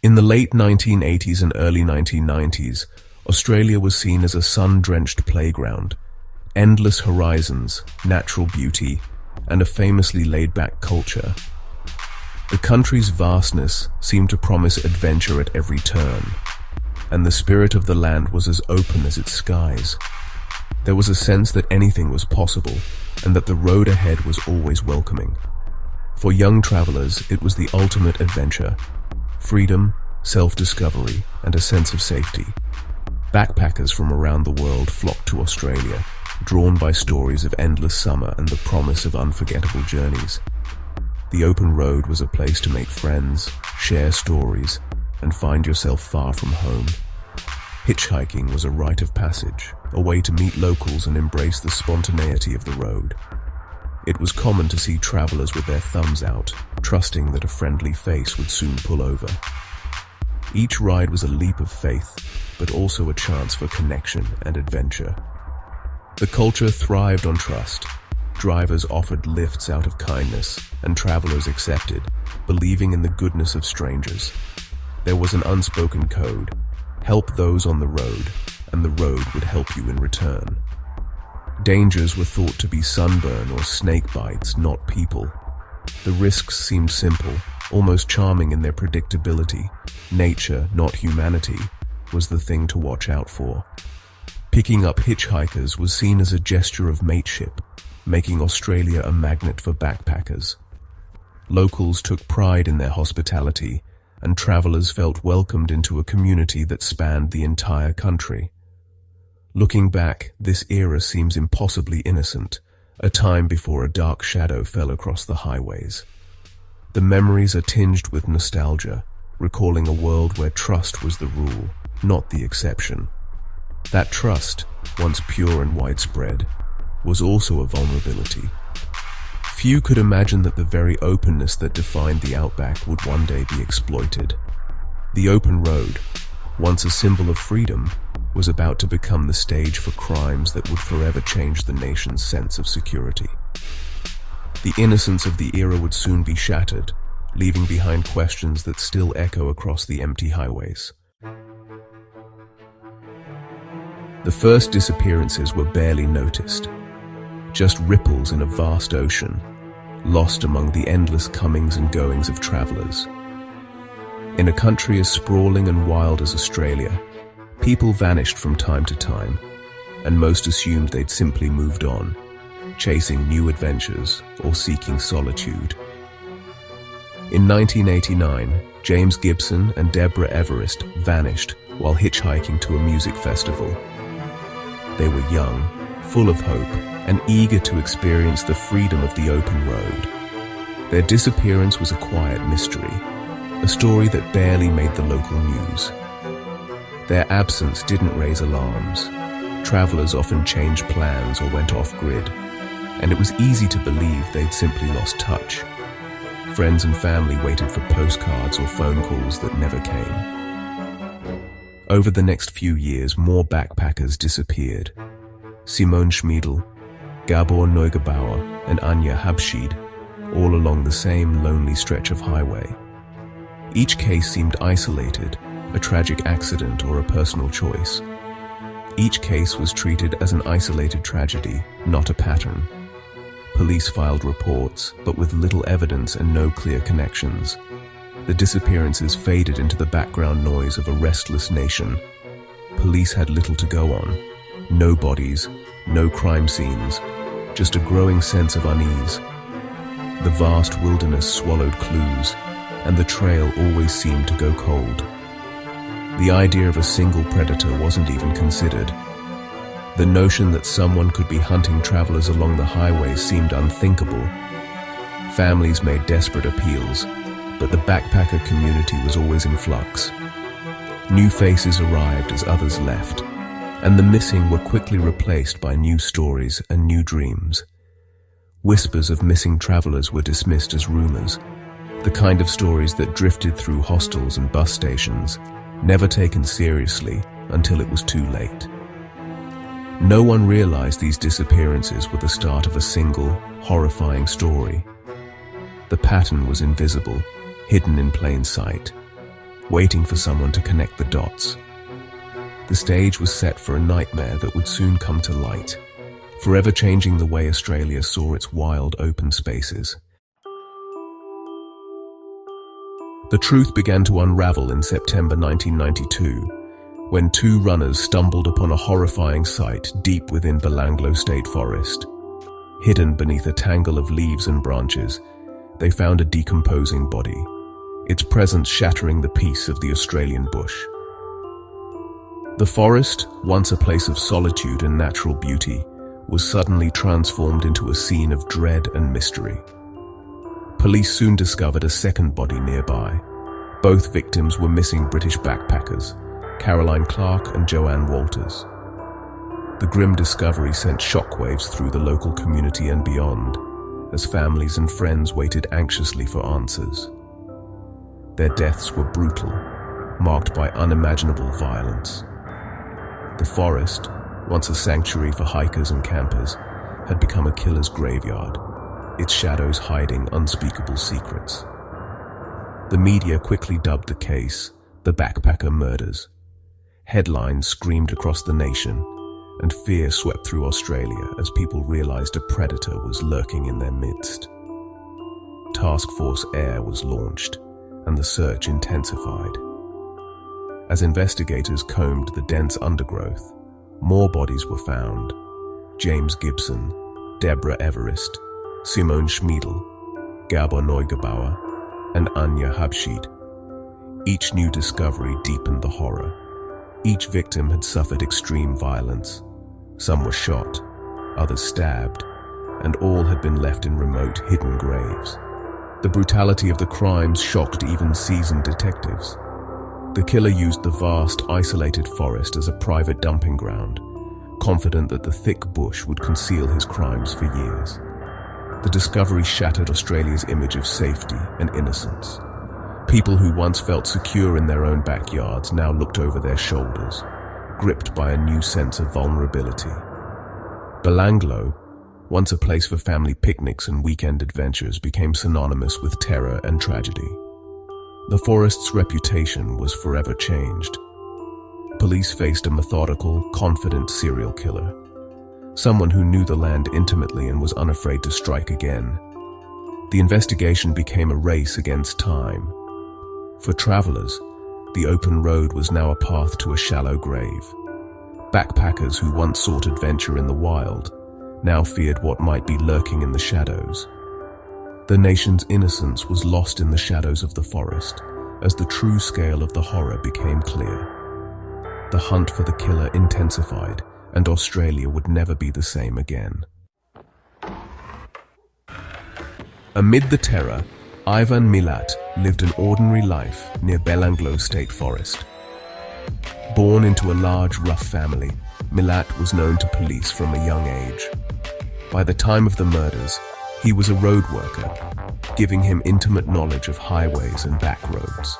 In the late 1980s and early 1990s, Australia was seen as a sun-drenched playground, endless horizons, natural beauty, and a famously laid-back culture. The country's vastness seemed to promise adventure at every turn, and the spirit of the land was as open as its skies. There was a sense that anything was possible, and that the road ahead was always welcoming. For young travelers, it was the ultimate adventure: freedom, self-discovery, and a sense of safety. Backpackers from around the world flocked to Australia, drawn by stories of endless summer and the promise of unforgettable journeys. The open road was a place to make friends, share stories, and find yourself far from home. Hitchhiking was a rite of passage, a way to meet locals and embrace the spontaneity of the road. It was common to see travelers with their thumbs out, trusting that a friendly face would soon pull over. Each ride was a leap of faith, but also a chance for connection and adventure. The culture thrived on trust. Drivers offered lifts out of kindness, and travelers accepted, believing in the goodness of strangers. There was an unspoken code: help those on the road, and the road would help you in return. Dangers were thought to be sunburn or snake bites, not people. The risks seemed simple, almost charming in their predictability. Nature, not humanity, was the thing to watch out for. Picking up hitchhikers was seen as a gesture of mateship, making Australia a magnet for backpackers. Locals took pride in their hospitality, and travelers felt welcomed into a community that spanned the entire country. Looking back, this era seems impossibly innocent, a time before a dark shadow fell across the highways. The memories are tinged with nostalgia, recalling a world where trust was the rule, not the exception. That trust, once pure and widespread, was also a vulnerability. Few could imagine that the very openness that defined the outback would one day be exploited. The open road, once a symbol of freedom, was about to become the stage for crimes that would forever change the nation's sense of security. The innocence of the era would soon be shattered, leaving behind questions that still echo across the empty highways. The first disappearances were barely noticed, just ripples in a vast ocean, lost among the endless comings and goings of travelers. In a country as sprawling and wild as Australia, people vanished from time to time, and most assumed they'd simply moved on, chasing new adventures or seeking solitude. In 1989, James Gibson and Deborah Everest vanished while hitchhiking to a music festival. They were young, full of hope, and eager to experience the freedom of the open road. Their disappearance was a quiet mystery, a story that barely made the local news. Their absence didn't raise alarms. Travelers often changed plans or went off-grid, and it was easy to believe they'd simply lost touch. Friends and family waited for postcards or phone calls that never came. Over the next few years, more backpackers disappeared. Simone Schmidl, Gabor Neugebauer, and Anja Habschied, all along the same lonely stretch of highway. Each case seemed isolated, a tragic accident or a personal choice. Each case was treated as an isolated tragedy, not a pattern. Police filed reports, but with little evidence and no clear connections. The disappearances faded into the background noise of a restless nation. Police had little to go on. No bodies, no crime scenes, just a growing sense of unease. The vast wilderness swallowed clues, and the trail always seemed to go cold. The idea of a single predator wasn't even considered. The notion that someone could be hunting travelers along the highways seemed unthinkable. Families made desperate appeals, but the backpacker community was always in flux. New faces arrived as others left, and the missing were quickly replaced by new stories and new dreams. Whispers of missing travelers were dismissed as rumors, the kind of stories that drifted through hostels and bus stations, never taken seriously until it was too late. No one realized these disappearances were the start of a single, horrifying story. The pattern was invisible, hidden in plain sight. waiting for someone to connect the dots. The stage was set for a nightmare that would soon come to light, forever changing the way Australia saw its wild open spaces. The truth began to unravel in September 1992, when two runners stumbled upon a horrifying sight deep within Belanglo State Forest. Hidden beneath a tangle of leaves and branches, they found a decomposing body, its presence shattering the peace of the Australian bush. The forest, once a place of solitude and natural beauty, was suddenly transformed into a scene of dread and mystery. Police soon discovered a second body nearby. Both victims were missing British backpackers, Caroline Clark and Joanne Walters. The grim discovery sent shockwaves through the local community and beyond, as families and friends waited anxiously for answers. Their deaths were brutal, marked by unimaginable violence. The forest, once a sanctuary for hikers and campers, had become a killer's graveyard, its shadows hiding unspeakable secrets. The media quickly dubbed the case the Backpacker Murders. Headlines screamed across the nation, and fear swept through Australia as people realized a predator was lurking in their midst. Task Force Air was launched, and the search intensified. As investigators combed the dense undergrowth, more bodies were found. James Gibson, Deborah Everest, Simone Schmidl, Gabor Neugebauer, and Anya Habschied. Each new discovery deepened the horror. Each victim had suffered extreme violence. Some were shot, others stabbed, and all had been left in remote, hidden graves. The brutality of the crimes shocked even seasoned detectives. The killer used the vast, isolated forest as a private dumping ground, confident that the thick bush would conceal his crimes for years. The discovery shattered Australia's image of safety and innocence. People who once felt secure in their own backyards now looked over their shoulders, gripped by a new sense of vulnerability. Belanglo, once a place for family picnics and weekend adventures, became synonymous with terror and tragedy. The forest's reputation was forever changed. Police faced a methodical, confident serial killer, someone who knew the land intimately and was unafraid to strike again. The investigation became a race against time. For travelers, the open road was now a path to a shallow grave. Backpackers who once sought adventure in the wild now feared what might be lurking in the shadows. The nation's innocence was lost in the shadows of the forest as the true scale of the horror became clear. The hunt for the killer intensified, and Australia would never be the same again. Amid the terror, Ivan Milat lived an ordinary life near Belanglo State Forest. Born into a large, rough family, Milat was known to police from a young age. By the time of the murders, he was a road worker, giving him intimate knowledge of highways and back roads.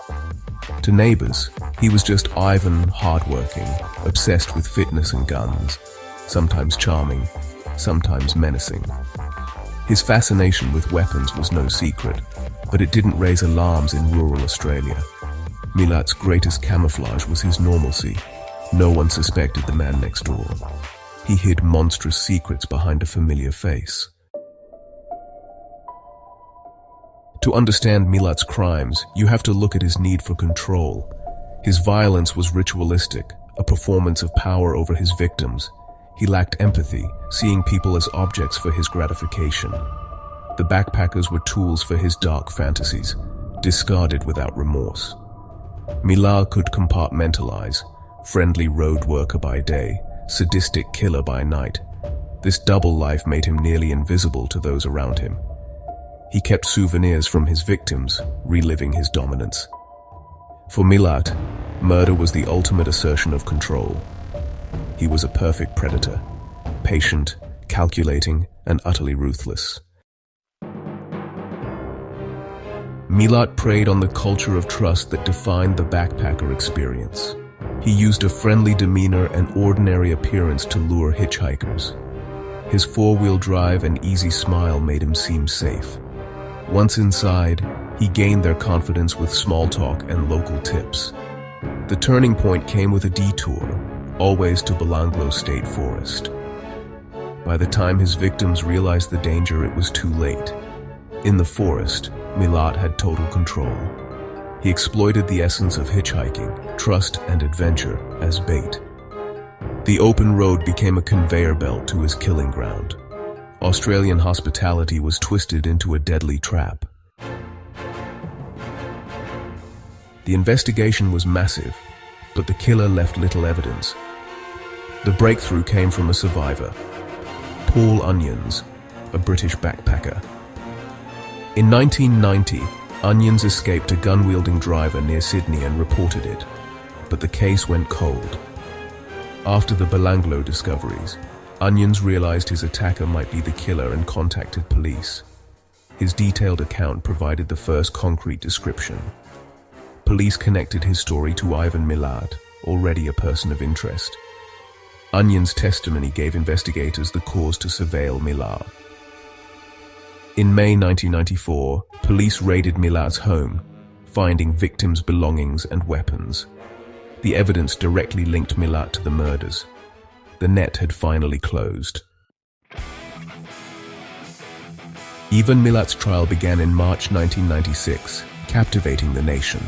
To neighbors, he was just Ivan, hardworking, obsessed with fitness and guns, sometimes charming, sometimes menacing. His fascination with weapons was no secret, but it didn't raise alarms in rural Australia. Milat's greatest camouflage was his normalcy. No one suspected the man next door. He hid monstrous secrets behind a familiar face. To understand Milat's crimes, you have to look at his need for control. His violence was ritualistic, a performance of power over his victims. He lacked empathy, seeing people as objects for his gratification. The backpackers were tools for his dark fantasies, discarded without remorse. Milat could compartmentalize, friendly road worker by day, sadistic killer by night. This double life made him nearly invisible to those around him. He kept souvenirs from his victims, reliving his dominance. For Milat, murder was the ultimate assertion of control. He was a perfect predator, patient, calculating, and utterly ruthless. Milat preyed on the culture of trust that defined the backpacker experience. He used a friendly demeanor and ordinary appearance to lure hitchhikers. His four-wheel drive and easy smile made him seem safe. Once inside, He gained their confidence with small talk and local tips. The turning point came with a detour, always to Belanglo State Forest. By the time his victims realized the danger, it was too late. In the forest, Milat had total control. He exploited the essence of hitchhiking, trust and adventure as bait. The open road became a conveyor belt to his killing ground. Australian hospitality was twisted into a deadly trap. The investigation was massive, but the killer left little evidence. The breakthrough came from a survivor, Paul Onions, a British backpacker. In 1990, Onions escaped a gun-wielding driver near Sydney and reported it, but the case went cold. After the Belanglo discoveries, Onions realized his attacker might be the killer and contacted police. His detailed account provided the first concrete description. Police connected his story to Ivan Milat, already a person of interest. Onion's testimony gave investigators the cause to surveil Milat. In May 1994, police raided Milat's home, finding victims' belongings and weapons. The evidence directly linked Milat to the murders. The net had finally closed. Ivan Milat's trial began in March 1996, captivating the nation.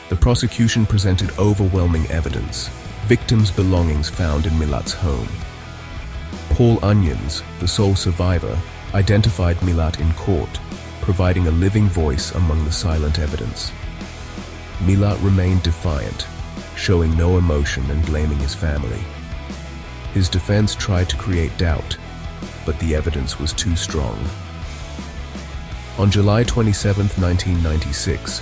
The prosecution presented overwhelming evidence, victims' belongings found in Milat's home. Paul Onions, the sole survivor, identified Milat in court, providing a living voice among the silent evidence. Milat remained defiant, showing no emotion and blaming his family. His defense tried to create doubt, but the evidence was too strong. On July 27, 1996,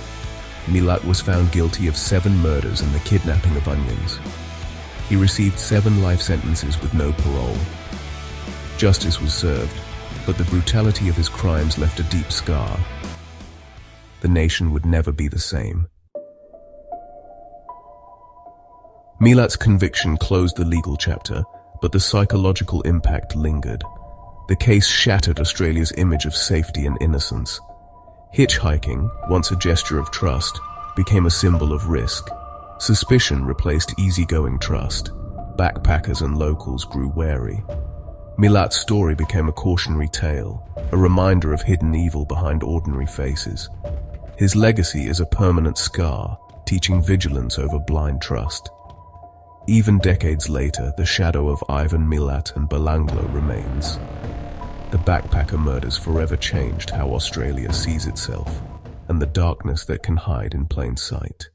Milat was found guilty of 7 murders and the kidnapping of Onions. He received 7 life sentences with no parole. Justice was served, but the brutality of his crimes left a deep scar. The nation would never be the same. Milat's conviction closed the legal chapter, but the psychological impact lingered. The case shattered Australia's image of safety and innocence. Hitchhiking, once a gesture of trust, became a symbol of risk. Suspicion replaced easygoing trust. Backpackers and locals grew wary. Milat's story became a cautionary tale, a reminder of hidden evil behind ordinary faces. His legacy is a permanent scar, teaching vigilance over blind trust. Even decades later, the shadow of Ivan Milat and Belanglo remains. The backpacker murders forever changed how Australia sees itself, and the darkness that can hide in plain sight.